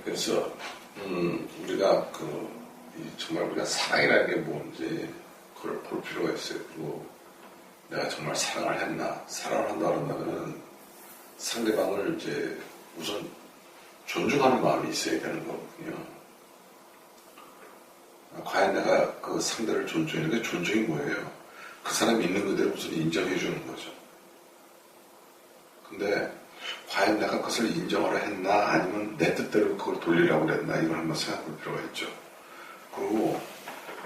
그래서 우리가 정말 우리가 사랑이라는 게 뭔지 그걸 볼 필요가 있어요. 그리고 내가 정말 사랑을 했나, 사랑을 한다 그런다면은 상대방을 이제 우선 존중하는 마음이 있어야 되는 거거든요. 과연 내가 그 상대를 존중했는데 존중이 뭐예요? 그 사람이 있는 그대로 우선 인정해 주는 거죠. 근데 과연 내가 그것을 인정을 했나 아니면 내 뜻대로 그걸 돌리려고 그랬나 이걸 한번 생각할 필요가 있죠. 그리고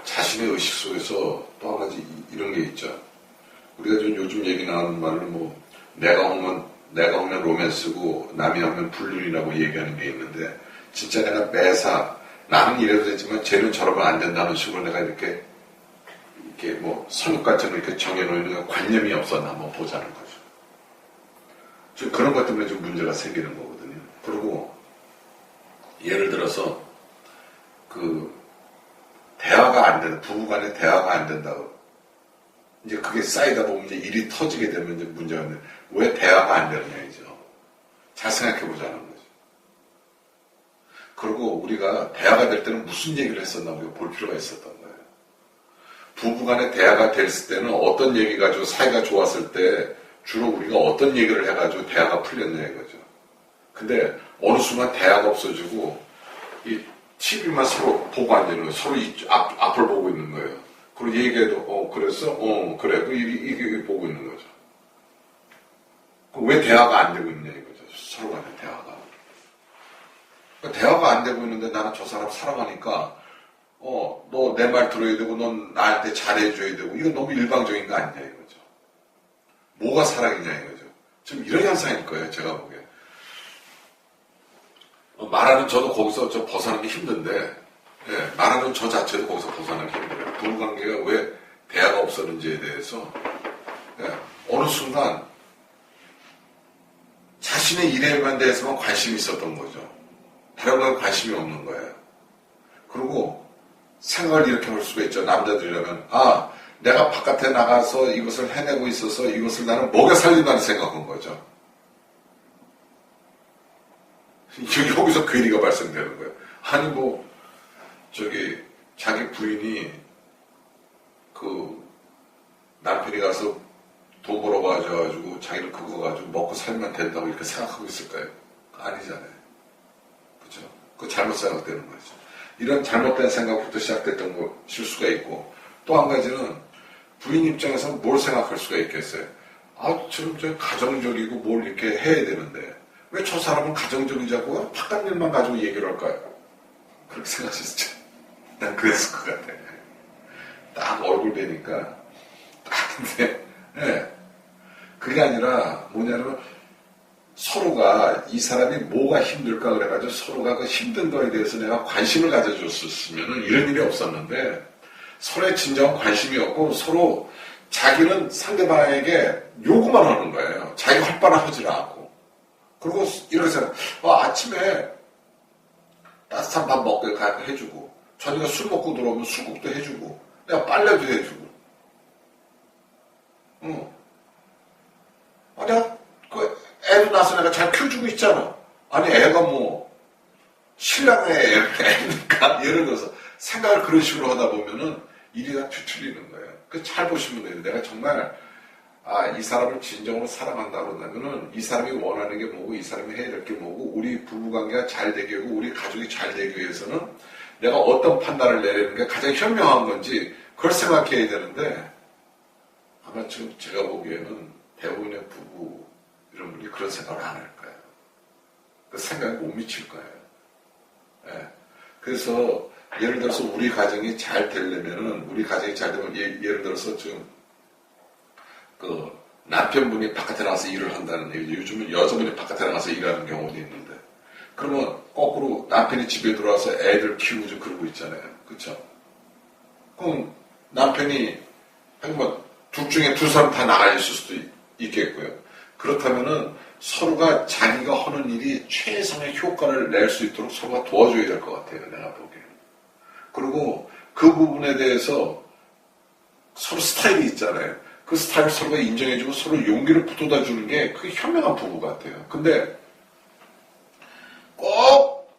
자신의 의식 속에서 또 한 가지 이런 게 있죠. 우리가 좀 요즘 얘기 나오는 말로 내가 오면 로맨스고 남이 오면 불륜이라고 얘기하는 게 있는데 진짜 내가 매사 나는 이래도 되지만 쟤는 저러면 안 된다는 식으로 내가 이렇게 선입관처럼 이렇게 정해놓는 관념이 없었나 한번 보자는 거죠. 좀 그런 것 때문에 좀 문제가 생기는 거거든요. 그리고 예를 들어서 대화가 안 된다, 부부간에 대화가 안 된다고 이제 그게 쌓이다 보면 이제 일이 터지게 되면 이제 문제가 있는데 왜 대화가 안 되느냐이죠. 잘 생각해 보자는 거죠. 그리고 우리가 대화가 될 때는 무슨 얘기를 했었나 우리가 볼 필요가 있었던 거예요. 부부간에 대화가 됐을 때는 어떤 얘기 가지고 사이가 좋았을 때 주로 우리가 어떤 얘기를 해가지고 대화가 풀렸냐 이거죠. 근데 어느 순간 대화가 없어지고 이 TV만 서로 보고 앉는 거예요. 서로 앞을 보고 있는 거예요. 그리고 얘기해도 그랬어? 그래. 이게 보고 있는 거죠. 왜 대화가 안 되고 있냐 이거죠. 서로 간에 대화가. 그러니까 대화가 안 되고 있는데 나는 저 사람 사랑하니까 너 내 말 들어야 되고 넌 나한테 잘해줘야 되고 이건 너무 일방적인 거 아니냐 이거죠. 뭐가 사랑이냐 이거죠. 지금 이런 현상일 거예요. 제가 보기에. 말하는 저도 거기서 벗어나는 게 힘든데 말하는 저 자체도 거기서 벗어나기 힘들어요. 부부관계가 왜 대화가 없었는지에 대해서 어느 순간 자신의 일에만 대해서만 관심이 있었던 거죠. 다른 거에 관심이 없는 거예요. 그리고 생각을 이렇게 할 수가 있죠. 남자들이라면 내가 바깥에 나가서 이것을 해내고 있어서 이것을 나는 먹여 살린다는 생각한 거죠. 여기서 괴리가 발생되는 거예요. 아니 자기 부인이 남편이 가서 돈 벌어가지고 자기는 그거 가지고 먹고 살면 된다고 이렇게 생각하고 있을까요? 아니잖아요. 그렇죠? 그거 잘못 생각되는 거죠. 이런 잘못된 생각부터 시작됐던 거 실수가 있고 또 한 가지는 부인 입장에서 뭘 생각할 수가 있겠어요? 지금 저 가정적이고 뭘 이렇게 해야 되는데 왜 저 사람은 가정적이지 않고 바깥 일만 가지고 얘기를 할까요? 그렇게 생각하셨죠? 난 그랬을 것 같아. 딱 얼굴 뵈니까 근데 그게 아니라 뭐냐면 서로가 이 사람이 뭐가 힘들까 그래가지고 서로가 그 힘든 거에 대해서 내가 관심을 가져줬었으면 이런 일이 없었는데 서로의 진정한 관심이 없고 서로 자기는 상대방에게 요구만 하는 거예요. 자기가 할 바를 하질 않고. 그리고 이렇게 생각, 아침에 따뜻한 밥 먹게 해주고, 저녁에 술 먹고 들어오면 술국도 해주고, 내가 빨래도 해주고. 내가 애도 낳아서 내가 잘 키워주고 있잖아. 아니, 애가 신랑의 애니까, 예를 들어서 생각을 그런 식으로 하다 보면은 일이 다 뒤틀리는 거예요. 잘 보시면 돼요. 내가 정말 이 사람을 진정으로 사랑한다 그런다면은 이 사람이 원하는 게 뭐고 이 사람이 해야 될 게 뭐고 우리 부부관계가 잘 되기 위하고 우리 가족이 잘 되기 위해서는 내가 어떤 판단을 내리는 게 가장 현명한 건지 그걸 생각해야 되는데 아마 지금 제가 보기에는 대부분의 부부 이런 분이 그런 생각을 안 할 거예요. 그 생각에 못 미칠 거예요. 그래서 예를 들어서 우리 가정이 잘 되려면은 우리 가정이 잘 되면 예를 들어서 지금 남편분이 바깥에 나가서 일을 한다는 얘기죠. 요즘은 여자분이 바깥에 나가서 일하는 경우도 있는데 그러면 거꾸로 남편이 집에 들어와서 애들 키우고 좀 그러고 있잖아요. 그렇죠? 그럼 남편이 둘 중에 두 사람 다 나가 있을 수도 있겠고요. 그렇다면은 서로가 자기가 하는 일이 최상의 효과를 낼 수 있도록 서로가 도와줘야 될 것 같아요. 내가 보기에는. 그리고 그 부분에 대해서 서로 스타일이 있잖아요. 그 스타일을 서로가 인정해주고 서로 용기를 북돋아주는 게 그게 현명한 부부 같아요. 근데 꼭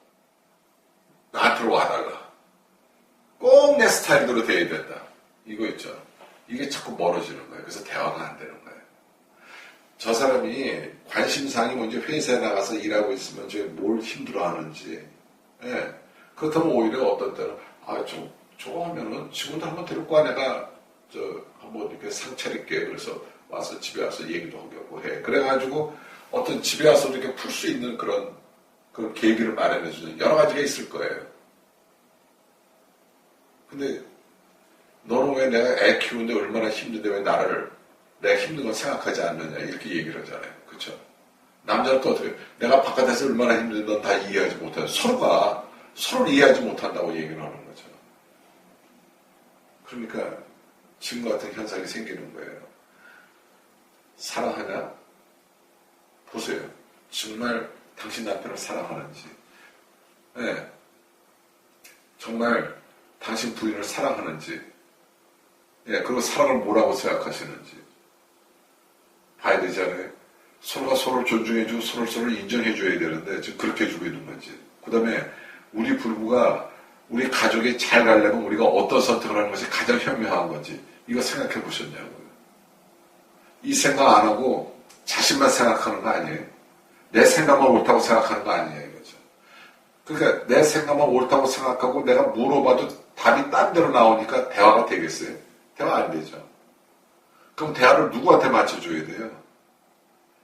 스타일대로 돼야 된다. 이거 있죠. 이게 자꾸 멀어지는 거예요. 그래서 대화가 안 되는 거예요. 저 사람이 관심사항이 먼저 회사에 나가서 일하고 있으면 뭘 힘들어하는지. 예. 그렇다면 오히려 어떤 때는 저거 하면은 친구들 한번 데리고 와 내가 한번 이렇게 상 차릴게. 그래서 와서 집에 와서 얘기도 하고 해. 그래가지고 어떤 집에 와서 이렇게 풀 수 있는 그런 계기를 마련해주는 여러 가지가 있을 거예요. 근데 너는 왜 내가 애 키우는데 얼마나 힘든데 왜 내가 힘든 걸 생각하지 않느냐 이렇게 얘기를 하잖아요. 그렇죠? 남자는 또 어떻게 내가 바깥에서 얼마나 힘든데 넌 다 이해하지 못해. 서로가 서로를 이해하지 못한다고 얘기를 하는 거죠. 그러니까 지금 같은 현상이 생기는 거예요. 사랑하냐? 보세요. 정말 당신 남편을 사랑하는지, 네. 정말 당신 부인을 사랑하는지, 예, 그리고 사랑을 뭐라고 생각하시는지 봐야 되지 않아요? 서로가 서로를 존중해주고 서로를 인정해줘야 되는데 지금 그렇게 해주고 있는 건지. 그 다음에 우리 부부가 우리 가족이 잘 가려면 우리가 어떤 선택을 하는 것이 가장 현명한 건지 이거 생각해 보셨냐고요. 이 생각 안 하고 자신만 생각하는 거 아니에요. 내 생각만 옳다고 생각하는 거 아니에요. 이거죠. 그러니까 내 생각만 옳다고 생각하고 내가 물어봐도 답이 딴 데로 나오니까 대화가 되겠어요? 대화 안 되죠. 그럼 대화를 누구한테 맞춰줘야 돼요?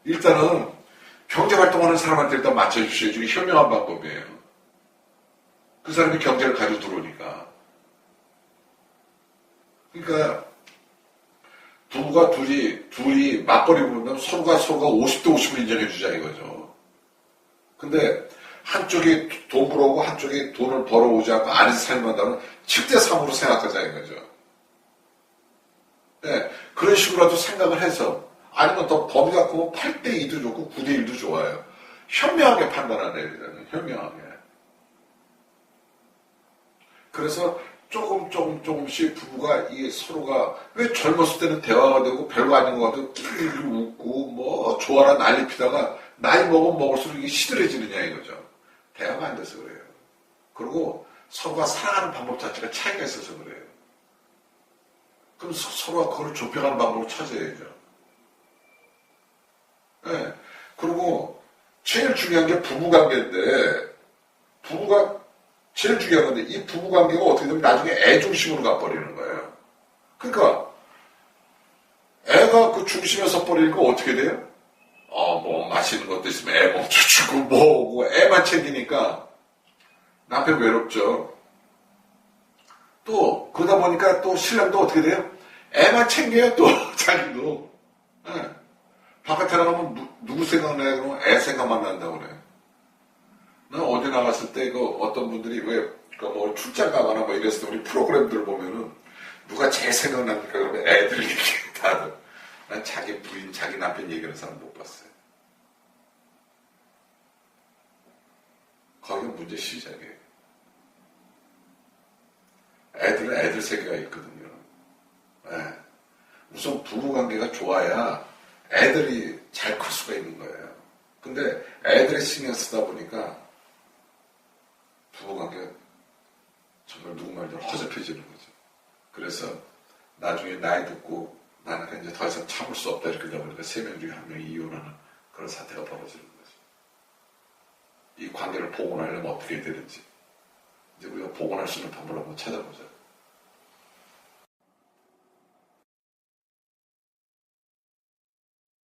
일단은 경제활동하는 사람한테 일단 맞춰주셔야지. 이게 현명한 방법이에요. 그 사람이 경제를 가지고 들어오니까. 그러니까 부부가 둘이 맞벌이 부르면 서로가 50대 50을 인정해주자 이거죠. 근데 한쪽이 돈 벌어오고 한쪽이 돈을 벌어오지 않고 안에서 살만다면 7대 3으로 생각하자 이거죠. 네, 그런 식으로라도 생각을 해서 아니면 더 범위 갖고 8대 2도 좋고 9대 1도 좋아요. 현명하게 판단하는 애들은 현명하게. 그래서 조금씩 부부가 이 서로가 왜 젊었을 때는 대화가 되고 별거 아닌 것 같아도 끼리끼리 웃고 뭐 좋아라 난리 피다가 나이 먹으면 먹을수록 이게 시들해지느냐 이거죠. 대화가 안 돼서 그래요. 그리고 서로가 사랑하는 방법 자체가 차이가 있어서 그래요. 그럼 서로가 그걸 좁혀가는 방법을 찾아야죠. 네. 그리고 제일 중요한 게 부부관계인데 부부가 제일 중요한 건데 이 부부관계가 어떻게 되면 나중에 애 중심으로 가버리는 거예요. 그러니까 애가 그 중심에 서버리니까 어떻게 돼요? 뭐 맛있는 것도 있으면 애 멈춰주고 뭐 애만 챙기니까 남편 외롭죠. 또 그러다 보니까 또 신랑도 어떻게 돼요? 애만 챙겨요 또 자기도. 네. 바깥에 나가면 누구 생각나요? 그러면 애 생각만 난다고 그래요. 나 어디 나갔을 때 어떤 분들이 뭐 출장 가거나 뭐 이랬을 때 우리 프로그램들을 보면은 누가 제일 생각납니까? 그러면 애들 얘기 다들. 난 자기 부인, 자기 남편 얘기하는 사람 못 봤어요. 거기가 문제 시작이에요. 애들은 애들 세계가 있거든요. 네. 우선 부부관계가 좋아야 애들이 잘 클 수가 있는 거예요. 근데 애들이 신경 쓰다 보니까 부부관계가 정말 누구 말대로 허접해지는 거죠. 그래서 나중에 나이 듣고 나는 이제 더 이상 참을 수 없다 이렇게 되다 보니까 3명 중에 1명이 이혼하는 그런 사태가 벌어지는 거죠. 이 관계를 복원하려면 어떻게 해야 되는지 이제 우리가 복원할 수 있는 방법을 한번 찾아보자.